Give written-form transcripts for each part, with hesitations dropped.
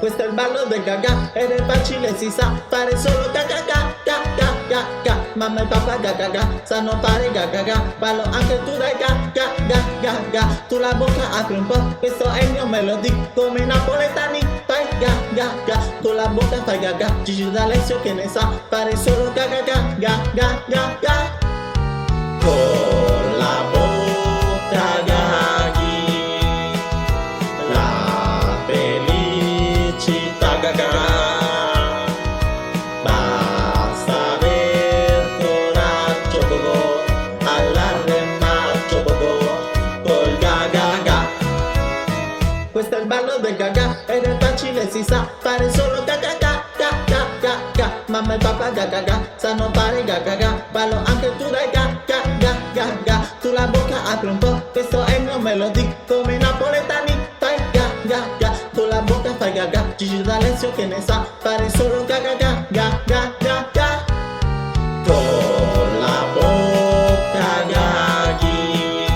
Questo è il ballo del gaga ed è facile, si sa fare solo gaga ga ga ga ga ga. Mamma e papà gaga ga sanno fare gaga ga. Ballo anche tu dai ga ga ga ga ga. Tu la bocca apri un po', questo è il mio melody. Come i napoletani fai ga ga ga. Tu la bocca fai gaga. Gigi D'Alessio che ne sa fare solo gaga ga ga ga ga ga. Con la bocca gaghi la felicità gaga. Basta aver coraggio gogo, all'arremaccio gogo, col gaga ga. Questo è il ballo del gaga ed è facile, si sa fare solo gaga ga ga ga ga ga. Mamma e papà gaga ga sanno fare gaga ga. Ballo anche tu dai ga ga ga ga ga. Tu la bocca apri un po', questo è il mio melody. Come i napoletani fai ga ga ga. Tu la bocca fai gaga. Gigi D'Alessio che ne sa fare solo gaga ga ga ga ga ga. Con la bocca gaghi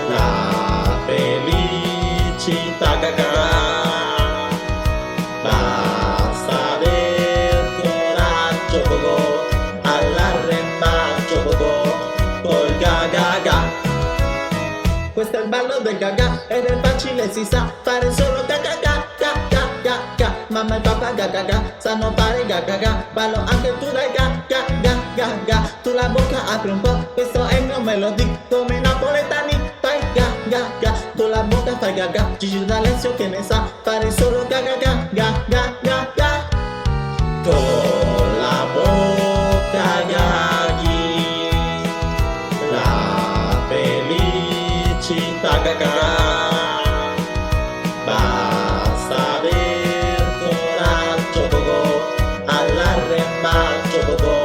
la felicità gaga. Basta aver coraggio gogo, all'arremaccio gogo, col gaga ga. Questo è il ballo del gaga ed è facile, si sa fare solo gaga ga ga ga ga ga. Mamma e papà gaga ga sanno fare gaga ga. Ballo anche tu dai ga ga ga ga ga. Tu la bocca apri un po', questo è il mio melody. Come i napoletani fai ga ga ga. Tu la bocca fai gaga. Gigi D'Alessio che ne sa fare solo gaga ga ga ga ga ga. Con la bocca gaghi la felicità gaga. Basta aver coraggio gogo, all'arremaccio gogo,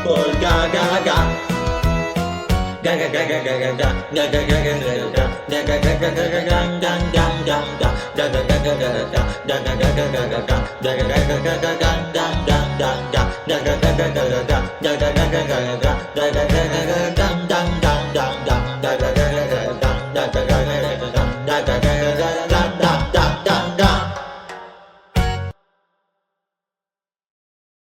col gaga ga. Gaga gaga gaga ga gaga gaga gaga gaga gaga gaga ga ga ga ga ga. Gaga gaga gaga ga gaga gaga gaga ga gaga gaga gaga ga ga ga ga ga. Gaga gaga gaga ga gaga gaga gaga ga